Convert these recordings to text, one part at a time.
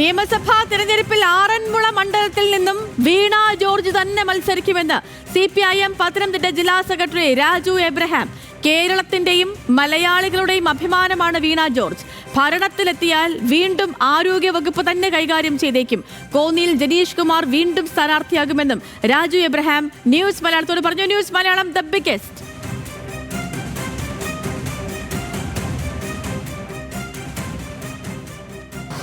നിയമസഭാ തെരഞ്ഞെടുപ്പിൽ ആറന്മുള മണ്ഡലത്തിൽ നിന്നും വീണ ജോർജ് തന്നെ മത്സരിക്കുമെന്ന് CPIM പത്തനംതിട്ട ജില്ലാ സെക്രട്ടറി രാജു എബ്രഹാം. കേരളത്തിന്റെയും മലയാളികളുടെയും അഭിമാനമാണ് വീണ ജോർജ്. ഭരണത്തിലെത്തിയാൽ വീണ്ടും ആരോഗ്യവകുപ്പ് തന്നെ കൈകാര്യം ചെയ്തേക്കും. കോന്നിയിൽ ജനീഷ് കുമാർ വീണ്ടും സ്ഥാനാർത്ഥിയാകുമെന്നും രാജു എബ്രഹാം ന്യൂസ് മലയാളത്തോട് പറഞ്ഞു. News Malayalam, the biggest.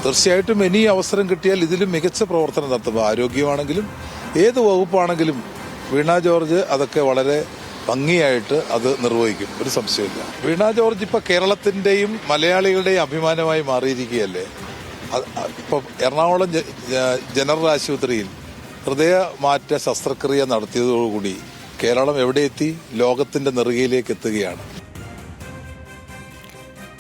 തീർച്ചയായിട്ടും ഇനി അവസരം കിട്ടിയാൽ ഇതിലും മികച്ച പ്രവർത്തനം നടത്തും. ആരോഗ്യമാണെങ്കിലും ഏത് വകുപ്പാണെങ്കിലും വീണ ജോർജ് അതൊക്കെ വളരെ ഭംഗിയായിട്ട് അത് നിർവഹിക്കും, ഒരു സംശയമില്ല. വീണ ജോർജ് ഇപ്പൊ കേരളത്തിന്റെയും മലയാളികളുടെയും അഭിമാനമായി മാറിയിരിക്കുകയല്ലേ. ഇപ്പം എറണാകുളം ജനറൽ ആശുപത്രിയിൽ ഹൃദയമാറ്റ ശസ്ത്രക്രിയ നടത്തിയതോടുകൂടി കേരളം എവിടെ എത്തി? ലോകത്തിന്റെ നെറുകയിലേക്ക് എത്തുകയാണ്.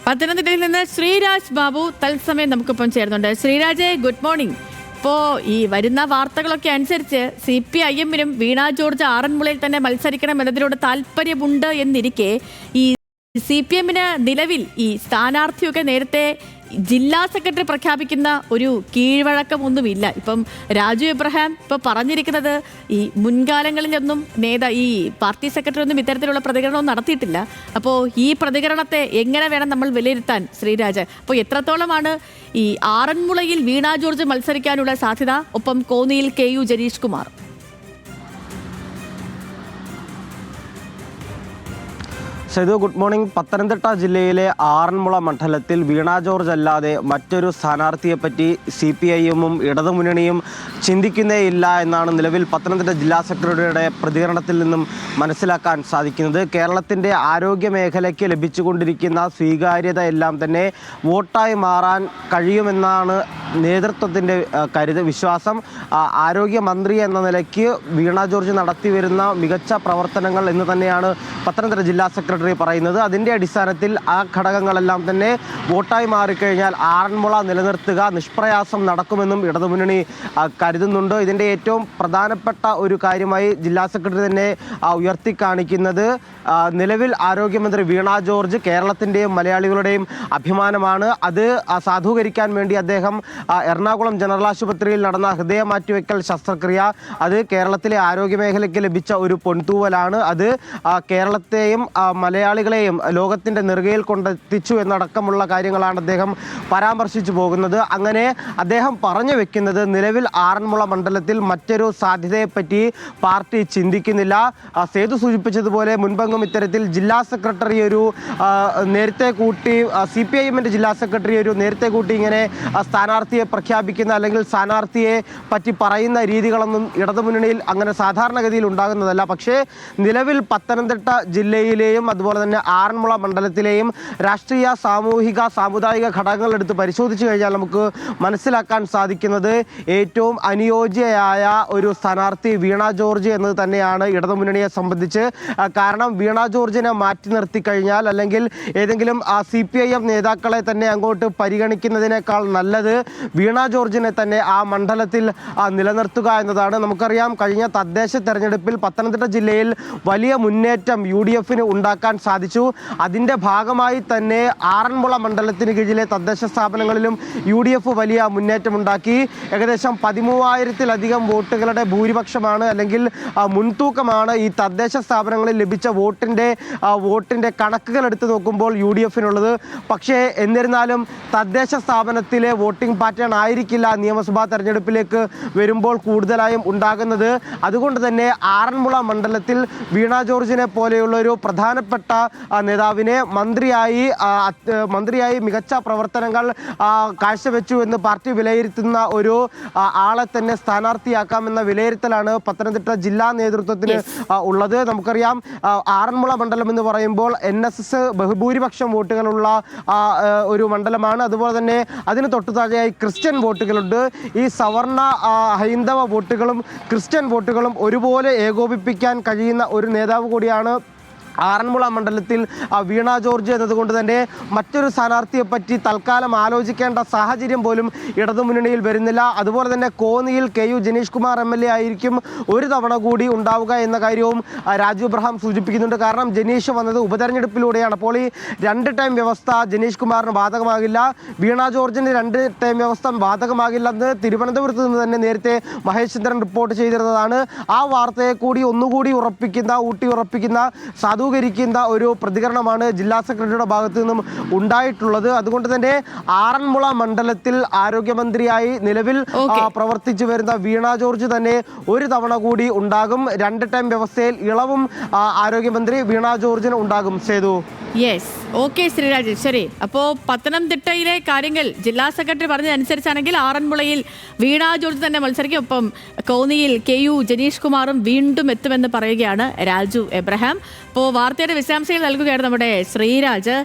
പത്തനംതിട്ടയിൽ നിന്ന് ശ്രീരാജ് ബാബു തത്സമയം നമുക്കിപ്പം ചേർന്നുണ്ട്. Sreeraj, good morning. ഇപ്പോൾ ഈ വരുന്ന വാർത്തകളൊക്കെ അനുസരിച്ച് CPIM-നും വീണ ജോർജ് ആറന്മുളയിൽ തന്നെ മത്സരിക്കണം എന്നതിനോട് താല്പര്യമുണ്ട് എന്നിരിക്കെ ഈ CPM-ന് നിലവിൽ ഈ സ്ഥാനാർത്ഥിയൊക്കെ നേരത്തെ ജില്ലാ സെക്രട്ടറി പ്രഖ്യാപിക്കുന്ന ഒരു കീഴ്വഴക്കമൊന്നുമില്ല. ഇപ്പം രാജു എബ്രഹാം ഇപ്പോൾ പറഞ്ഞിരിക്കുന്നത് ഈ മുൻകാലങ്ങളിലൊന്നും ഈ പാർട്ടി സെക്രട്ടറി ഒന്നും ഇത്തരത്തിലുള്ള പ്രതികരണവും നടത്തിയിട്ടില്ല. അപ്പോൾ ഈ പ്രതികരണത്തെ എങ്ങനെ വേണം നമ്മൾ വിലയിരുത്താൻ, ശ്രീരാജ്? അപ്പോൾ എത്രത്തോളമാണ് ഈ ആറന്മുളയിൽ വീണ ജോർജ് മത്സരിക്കാനുള്ള സാധ്യത? ഒപ്പം കോന്നിയിൽ KU Janeesh Kumar. Saidu, good morning. Pathanamthitta ജില്ലയിലെ ആറന്മുള മണ്ഡലത്തിൽ വീണ ജോർജ് അല്ലാതെ മറ്റൊരു സ്ഥാനാർത്ഥിയെപ്പറ്റി CPIM-ഉം ഇടതുമുന്നണിയും ചിന്തിക്കുന്നേയില്ല എന്നാണ് നിലവിൽ പത്തനംതിട്ട ജില്ലാ സെക്രട്ടറിയുടെ പ്രതികരണത്തിൽ നിന്നും മനസ്സിലാക്കാൻ സാധിക്കുന്നത്. കേരളത്തിൻ്റെ ആരോഗ്യ മേഖലയ്ക്ക് ലഭിച്ചുകൊണ്ടിരിക്കുന്ന സ്വീകാര്യത എല്ലാം തന്നെ വോട്ടായി മാറാൻ കഴിയുമെന്നാണ് നേതൃത്വത്തിൻ്റെ വിശ്വാസം. ആരോഗ്യമന്ത്രി എന്ന നിലയ്ക്ക് വീണ ജോർജ് നടത്തിവരുന്ന മികച്ച പ്രവർത്തനങ്ങൾ എന്ന് തന്നെയാണ് പത്തനംതിട്ട ജില്ലാ സെക്രട്ടറി പറയുന്നത്. അതിൻ്റെ അടിസ്ഥാനത്തിൽ ആ ഘടകങ്ങളെല്ലാം തന്നെ വോട്ടായി മാറിക്കഴിഞ്ഞാൽ ആറന്മുള നിലനിർത്തുക നിഷ്പ്രയാസം നടക്കുമെന്നും ഇടതുമുന്നണി കരുതുന്നുണ്ട്. ഇതിൻ്റെ ഏറ്റവും പ്രധാനപ്പെട്ട ഒരു കാര്യമായി ജില്ലാ സെക്രട്ടറി തന്നെ ഉയർത്തിക്കാണിക്കുന്നത് നിലവിൽ ആരോഗ്യമന്ത്രി വീണ ജോർജ് കേരളത്തിൻ്റെയും മലയാളികളുടെയും അഭിമാനമാണ്. അത് സാധൂകരിക്കാൻ വേണ്ടി അദ്ദേഹം എറണാകുളം ജനറൽ ആശുപത്രിയിൽ നടന്ന ഹൃദയമാറ്റിവെക്കൽ ശസ്ത്രക്രിയ അത് കേരളത്തിലെ ആരോഗ്യമേഖലയ്ക്ക് ലഭിച്ച ഒരു പൊൻതൂവലാണ്. അത് കേരളത്തെയും മലയാളികളെയും ലോകത്തിൻ്റെ നെറുകയിൽ കൊണ്ടെത്തിച്ചു എന്നടക്കമുള്ള കാര്യങ്ങളാണ് അദ്ദേഹം പരാമർശിച്ചു പോകുന്നത്. അങ്ങനെ അദ്ദേഹം പറഞ്ഞു വെക്കുന്നത് നിലവിൽ ആറന്മുള മണ്ഡലത്തിൽ മറ്റൊരു സാധ്യതയെപ്പറ്റി പാർട്ടി ചിന്തിക്കുന്നില്ല. സേതു സൂചിപ്പിച്ചതുപോലെ മുൻപെങ്ങും ഇത്തരത്തിൽ ജില്ലാ സെക്രട്ടറി ഒരു നേരത്തെ കൂട്ടി CPIM-ന്റെ ജില്ലാ സെക്രട്ടറി ഒരു നേരത്തെ കൂട്ടി ഇങ്ങനെ സ്ഥാനാർത്ഥിയെ പ്രഖ്യാപിക്കുന്ന അല്ലെങ്കിൽ സ്ഥാനാർത്ഥിയെ പറ്റി പറയുന്ന രീതികളൊന്നും ഇടതുമുന്നണിയിൽ അങ്ങനെ സാധാരണഗതിയിൽ ഉണ്ടാകുന്നതല്ല. പക്ഷേ നിലവിൽ പത്തനംതിട്ട ജില്ലയിലെയും അതുപോലെ തന്നെ ആറന്മുള മണ്ഡലത്തിലെയും രാഷ്ട്രീയ സാമൂഹിക സാമുദായിക ഘടകങ്ങൾ എടുത്ത് പരിശോധിച്ചു കഴിഞ്ഞാൽ നമുക്ക് മനസ്സിലാക്കാൻ സാധിക്കുന്നത് ഏറ്റവും അനുയോജ്യയായ ഒരു സ്ഥാനാർത്ഥി വീണ ജോർജ് എന്നത് തന്നെയാണ് ഇടതുമുന്നണിയെ സംബന്ധിച്ച്. കാരണം വീണ ജോർജിനെ മാറ്റി നിർത്തി കഴിഞ്ഞാൽ അല്ലെങ്കിൽ ഏതെങ്കിലും CPIM നേതാക്കളെ തന്നെ അങ്ങോട്ട് പരിഗണിക്കുന്നതിനേക്കാൾ നല്ലത് വീണ ജോർജിനെ തന്നെ ആ മണ്ഡലത്തിൽ നിലനിർത്തുക എന്നതാണ്. നമുക്കറിയാം കഴിഞ്ഞ തദ്ദേശ തെരഞ്ഞെടുപ്പിൽ പത്തനംതിട്ട ജില്ലയിൽ വലിയ മുന്നേറ്റം UDF-ന് ഉണ്ടാക്കാൻ സാധിച്ചു. അതിൻ്റെ ഭാഗമായി തന്നെ ആറന്മുള മണ്ഡലത്തിന് കീഴിലെ തദ്ദേശ സ്ഥാപനങ്ങളിലും UDF വലിയ മുന്നേറ്റമുണ്ടാക്കി. ഏകദേശം 13,000-ലധികം വോട്ടുകളുടെ ഭൂരിപക്ഷമാണ് അല്ലെങ്കിൽ മുൻതൂക്കമാണ് ഈ തദ്ദേശ സ്ഥാപനങ്ങളിൽ ലഭിച്ച വോട്ടിൻ്റെ കണക്കുകൾ എടുത്ത് നോക്കുമ്പോൾ UDF-നുള്ളത്. പക്ഷേ എന്നിരുന്നാലും തദ്ദേശ സ്ഥാപനത്തിലെ വോട്ടിംഗ് പാറ്റേൺ ആയിരിക്കില്ല നിയമസഭാ തെരഞ്ഞെടുപ്പിലേക്ക് വരുമ്പോൾ കൂടുതലായും ഉണ്ടാകുന്നത്. അതുകൊണ്ട് തന്നെ ആറന്മുള മണ്ഡലത്തിൽ വീണ ജോർജിനെ പോലെയുള്ള ഒരു പ്രധാനപ്പെട്ട നേതാവിനെ മന്ത്രിയായി മികച്ച പ്രവർത്തനങ്ങൾ കാഴ്ചവെച്ചു എന്ന് പാർട്ടി വിലയിരുത്തുന്ന ഒരു ആളെ തന്നെ സ്ഥാനാർത്ഥിയാക്കാമെന്ന വിലയിരുത്തലാണ് പത്തനംതിട്ട ജില്ലാ നേതൃത്വത്തിന് ഉള്ളത്. നമുക്കറിയാം ആറന്മുള മണ്ഡലം എന്ന് പറയുമ്പോൾ NSS ബഹുഭൂരിപക്ഷം വോട്ടുകളുള്ള ഒരു മണ്ഡലമാണ്. അതുപോലെ തന്നെ അതിന് തൊട്ടു താഴെയായി ക്രിസ്ത്യൻ വോട്ടുകളുണ്ട്. ഈ സവർണ ഹൈന്ദവ വോട്ടുകളും ക്രിസ്ത്യൻ വോട്ടുകളും ഒരുപോലെ ഏകോപിപ്പിക്കാൻ കഴിയുന്ന ഒരു നേതാവ് കൂടിയാണ് ആറന്മുള മണ്ഡലത്തിൽ വീണ ജോർജ് എന്നതുകൊണ്ട് തന്നെ മറ്റൊരു സ്ഥാനാർത്ഥിയെ പറ്റി തൽക്കാലം ആലോചിക്കേണ്ട സാഹചര്യം പോലും ഇടതുമുന്നണിയിൽ വരുന്നില്ല. അതുപോലെ തന്നെ കോന്നിയിൽ KU ജനീഷ് കുമാർ MLA ആയിരിക്കും ഒരു തവണ കൂടി ഉണ്ടാവുക എന്ന കാര്യവും രാജു എബ്രഹാം സൂചിപ്പിക്കുന്നുണ്ട്. കാരണം ജനീഷ് വന്നത് ഉപതെരഞ്ഞെടുപ്പിലൂടെയാണ്. അപ്പോൾ ഈ 2 ടൈം വ്യവസ്ഥ ജനീഷ് കുമാറിന് ബാധകമാകില്ല, വീണ ജോർജിന് 2 ടൈം വ്യവസ്ഥ ബാധകമാകില്ലെന്ന് തിരുവനന്തപുരത്ത് നിന്ന് തന്നെ നേരത്തെ മഹേഷ് ചന്ദ്രൻ റിപ്പോർട്ട് ചെയ്തിരുന്നതാണ്. ആ വാർത്തയെ കൂടി ഒന്നുകൂടി ഉറപ്പിക്കുന്ന സാധൂകരിക്കുന്ന ഒരു പ്രതികരണമാണ് ജില്ലാ സെക്രട്ടറിയുടെ ഭാഗത്തു നിന്നും ഉണ്ടായിട്ടുള്ളത്. അതുകൊണ്ട് തന്നെ ആറന്മുള മണ്ഡലത്തിൽ ആരോഗ്യമന്ത്രിയായി നിലവിൽ പ്രവർത്തിച്ചു വരുന്ന വീണ ജോർജ് തന്നെ ഒരു തവണ കൂടി ഉണ്ടാകും. 2 ടൈം വ്യവസ്ഥയിൽ ഇളവും ആരോഗ്യമന്ത്രി വീണ ജോർജിന് ഉണ്ടാകും. സേതു. യെസ്, ഓക്കെ ശ്രീരാജ്, ശരി. അപ്പോൾ പത്തനംതിട്ടയിലെ കാര്യങ്ങൾ ജില്ലാ സെക്രട്ടറി പറഞ്ഞതനുസരിച്ചാണെങ്കിൽ ആറന്മുളയിൽ വീണ ജോർജ് തന്നെ മത്സരിക്കും. ഒപ്പം കോന്നിയിൽ KU ജനീഷ് കുമാറും വീണ്ടും എത്തുമെന്ന് പറയുകയാണ് രാജു എബ്രഹാം. അപ്പോൾ വാർത്തയുടെ വിശദാംശങ്ങൾ നൽകുകയാണ് നമ്മുടെ ശ്രീരാജ്.